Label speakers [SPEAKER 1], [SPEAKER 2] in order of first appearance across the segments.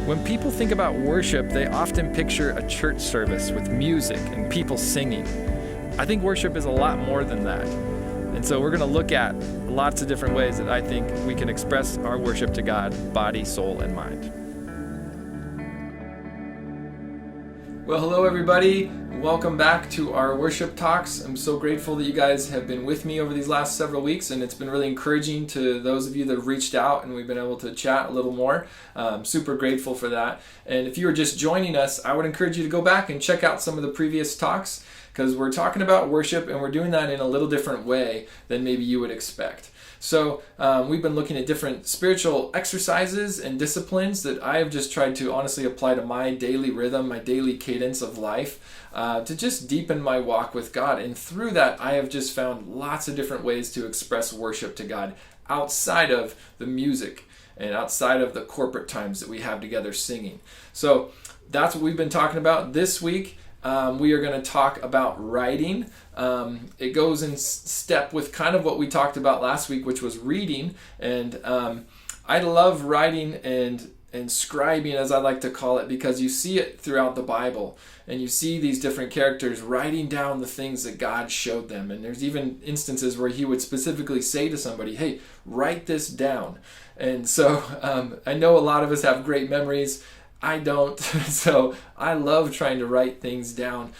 [SPEAKER 1] When people think about worship, they often picture a church service with music and people singing. I think worship is a lot more than that. And so we're going to look at lots of different ways that I think we can express our worship to God, body, soul, and mind. Well, hello everybody. Welcome back to our worship talks. I'm so grateful that you guys have been with me over these last several weeks, and it's been really encouraging to those of you that have reached out and we've been able to chat a little more. Super grateful for that. And if you are just joining us, I would encourage you to go back and check out some of the previous talks, because we're talking about worship and we're doing that in a little different way than maybe you would expect. So we've been looking at different spiritual exercises and disciplines that I have just tried to honestly apply to my daily rhythm, my daily cadence of life, to just deepen my walk with God. And through that, I have just found lots of different ways to express worship to God outside of the music and outside of the corporate times that we have together singing. So that's what we've been talking about this week. We are going to talk about writing. It goes in step with kind of what we talked about last week, which was reading. And I love writing and scribing, as I like to call it, because you see it throughout the Bible. And you see these different characters writing down the things that God showed them. And there's even instances where he would specifically say to somebody, hey, write this down. And so I know a lot of us have great memories. I don't. So I love trying to write things down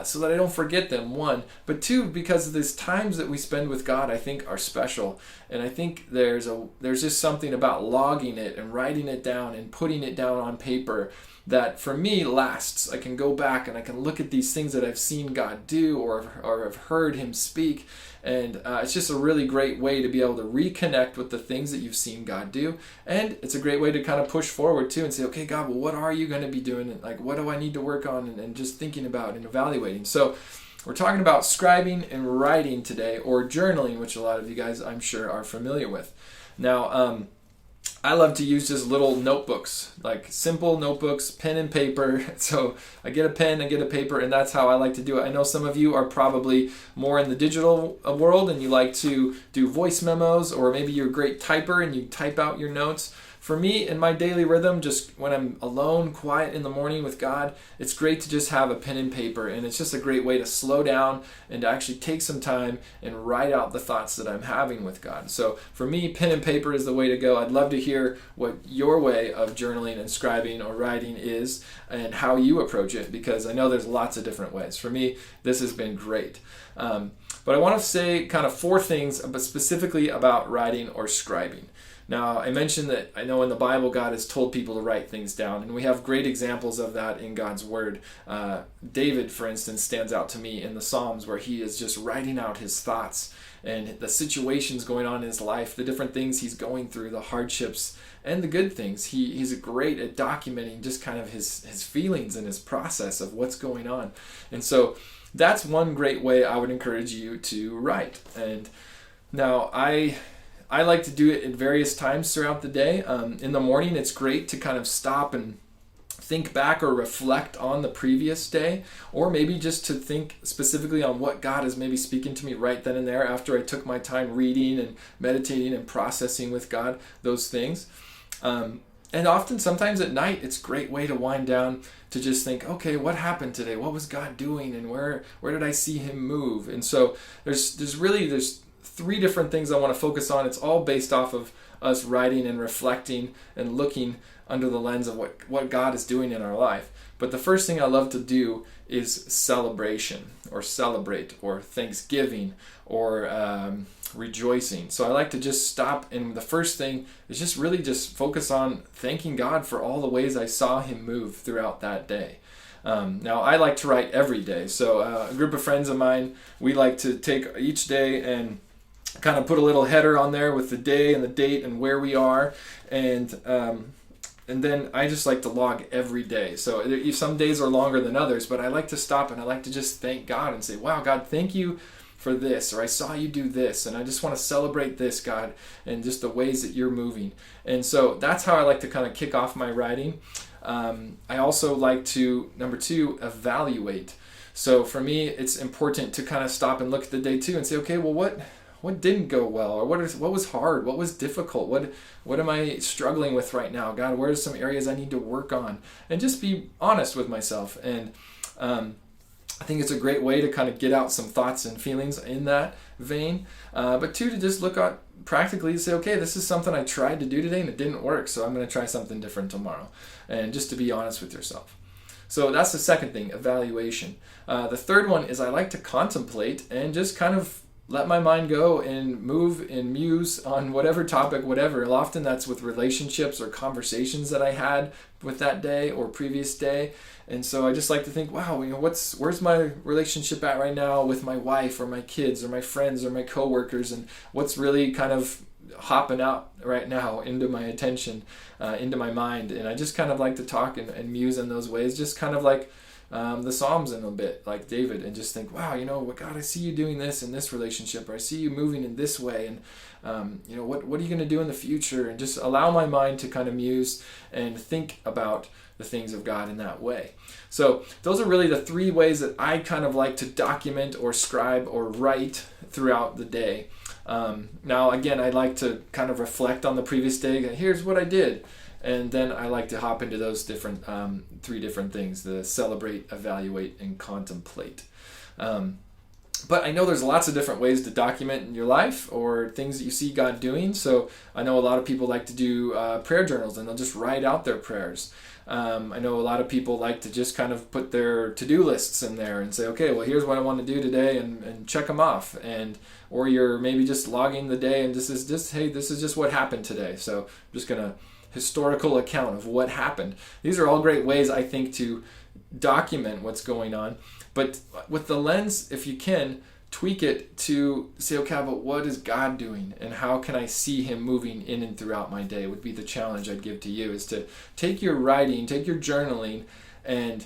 [SPEAKER 1] so that I don't forget them, one. But two, because these times that we spend with God, I think are special. And I think there's just something about logging it and writing it down and putting it down on paper that for me lasts. I can go back and I can look at these things that I've seen God do or have heard him speak. And it's just a really great way to be able to reconnect with the things that you've seen God do. And it's a great way to kind of push forward too and say, okay, God, well, what are you going to be doing? And like, what do I need to work on? And just thinking about and evaluating. So we're talking about scribing and writing today, or journaling, which a lot of you guys, I'm sure, are familiar with. Now, I love to use just little notebooks, like simple notebooks, pen and paper. So I get a pen, I get a paper, and that's how I like to do it. I know some of you are probably more in the digital world and you like to do voice memos, or maybe you're a great typer and you type out your notes. For me, in my daily rhythm, just when I'm alone, quiet in the morning with God, it's great to just have a pen and paper. And it's just a great way to slow down and to actually take some time and write out the thoughts that I'm having with God. So for me, pen and paper is the way to go. I'd love to hear what your way of journaling and scribing or writing is and how you approach it, because I know there's lots of different ways. For me, this has been great. But I want to say kind of four things, but specifically about writing or scribing. Now, I mentioned that I know in the Bible God has told people to write things down, and we have great examples of that in God's Word. David, for instance, stands out to me in the Psalms, where he is just writing out his thoughts and the situations going on in his life, the different things he's going through, the hardships and the good things. He's great at documenting just kind of his feelings and his process of what's going on. And so that's one great way I would encourage you to write. And now I like to do it at various times throughout the day. In the morning, it's great to kind of stop and think back or reflect on the previous day, or maybe just to think specifically on what God is maybe speaking to me right then and there after I took my time reading and meditating and processing with God those things. And often, sometimes at night, it's a great way to wind down, to just think, okay, what happened today? What was God doing? And where did I see him move? And so there's three different things I want to focus on. It's all based off of us writing and reflecting and looking under the lens of what God is doing in our life. But the first thing I love to do is celebration, or celebrate, or thanksgiving, or rejoicing. So I like to just stop, and the first thing is just really just focus on thanking God for all the ways I saw him move throughout that day. Now, I like to write every day. So a group of friends of mine, we like to take each day and kind of put a little header on there with the day and the date and where we are, and then I just like to log every day. So some days are longer than others, but I like to stop and I like to just thank God and say, wow, God, thank you for this, or I saw you do this, and I just want to celebrate this, God, and just the ways that you're moving. And so that's how I like to kind of kick off my writing. I also like to, number two, evaluate. So for me, it's important to kind of stop and look at the day too and say, okay, well, what didn't go well, or what was hard, what was difficult, what am I struggling with right now? God, where's some areas I need to work on? And just be honest with myself. And I think it's a great way to kind of get out some thoughts and feelings in that vein. But two, to just look at practically say, okay, this is something I tried to do today and it didn't work, so I'm going to try something different tomorrow. And just to be honest with yourself. So that's the second thing, evaluation. The third one is I like to contemplate and just kind of let my mind go and move and muse on whatever topic, whatever. And often that's with relationships or conversations that I had with that day or previous day. And so I just like to think, wow, where's my relationship at right now with my wife or my kids or my friends or my coworkers, and what's really kind of hopping out right now into my attention, into my mind. And I just kind of like to talk and muse in those ways, just kind of like the Psalms in a bit, like David, and just think, wow, God, I see you doing this in this relationship, or I see you moving in this way, and what are you going to do in the future? And just allow my mind to kind of muse and think about the things of God in that way. So those are really the three ways that I kind of like to document or scribe or write throughout the day. Now, again, I like to kind of reflect on the previous day. Here's what I did. And then I like to hop into those different three different things: the celebrate, evaluate, and contemplate. But I know there's lots of different ways to document in your life or things that you see God doing. So I know a lot of people like to do prayer journals, and they'll just write out their prayers. I know a lot of people like to just kind of put their to-do lists in there and say, okay, well, here's what I want to do today, and check them off. Or you're maybe just logging the day, and this is just what happened today. So I'm just going to historical account of what happened. These are all great ways, I think, to document what's going on. But with the lens, if you can, tweak it to say, okay, but what is God doing, and how can I see him moving in and throughout my day would be the challenge I'd give to you, is to take your writing, take your journaling, and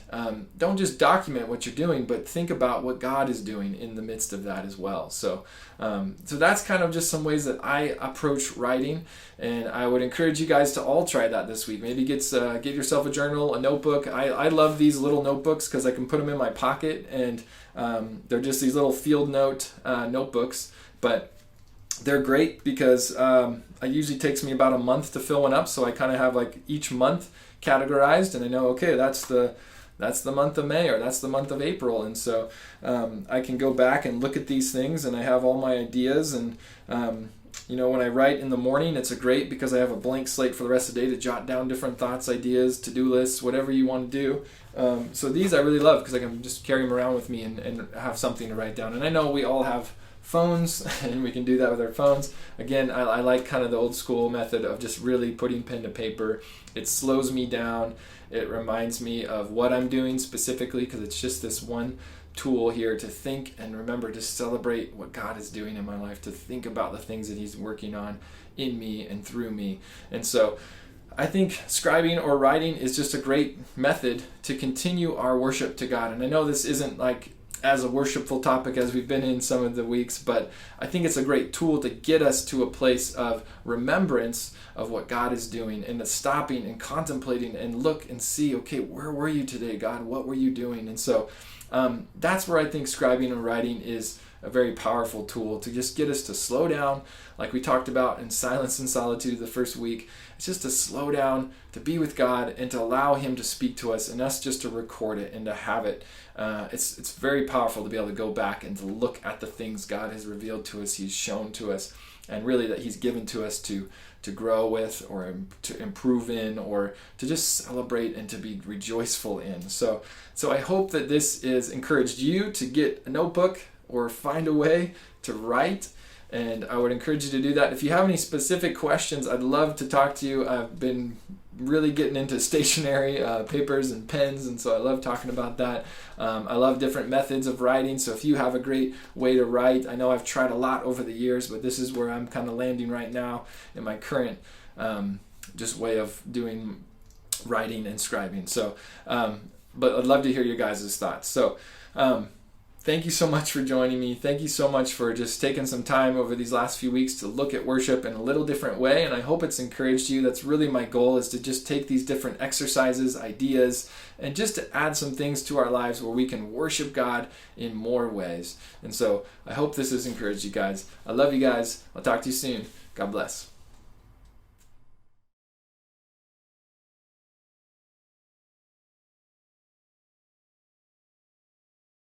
[SPEAKER 1] don't just document what you're doing, but think about what God is doing in the midst of that as well. So that's kind of just some ways that I approach writing, and I would encourage you guys to all try that this week. Maybe get yourself a journal, a notebook. I love these little notebooks because I can put them in my pocket, and they're just these little field notebooks, but they're great because it usually takes me about a month to fill one up, so I kind of have like each month categorized, and I know, okay, that's the month of May, or that's the month of April, and so I can go back and look at these things, and I have all my ideas. And when I write in the morning, it's great because I have a blank slate for the rest of the day to jot down different thoughts, ideas, to-do lists, whatever you want to do. So these I really love because I can just carry them around with me and have something to write down. And I know we all have phones, and we can do that with our phones. Again, I like kind of the old school method of just really putting pen to paper. It slows me down. It reminds me of what I'm doing specifically, because it's just this one tool here to think and remember to celebrate what God is doing in my life, to think about the things that he's working on in me and through me. And so I think scribing or writing is just a great method to continue our worship to God. And I know this isn't like as a worshipful topic as we've been in some of the weeks, but I think it's a great tool to get us to a place of remembrance of what God is doing, and stopping and contemplating and look and see, okay, where were you today, God? What were you doing? And so that's where I think scribing and writing is a very powerful tool to just get us to slow down, like we talked about in Silence and Solitude the first week. It's just to slow down, to be with God, and to allow him to speak to us, and us just to record it and to have it. It's very powerful to be able to go back and to look at the things God has revealed to us, he's shown to us, and really that he's given to us to grow with, or to improve in, or to just celebrate and to be rejoiceful in. So I hope that this has encouraged you to get a notebook or find a way to write. And I would encourage you to do that. If you have any specific questions, I'd love to talk to you. I've been really getting into stationery, papers and pens, and so I love talking about that. I love different methods of writing, so if you have a great way to write, I know I've tried a lot over the years, but this is where I'm kind of landing right now in my current just way of doing writing and scribing. So, but I'd love to hear your guys' thoughts. So, thank you so much for joining me. Thank you so much for just taking some time over these last few weeks to look at worship in a little different way. And I hope it's encouraged you. That's really my goal, is to just take these different exercises, ideas, and just to add some things to our lives where we can worship God in more ways. And so I hope this has encouraged you guys. I love you guys. I'll talk to you soon. God bless.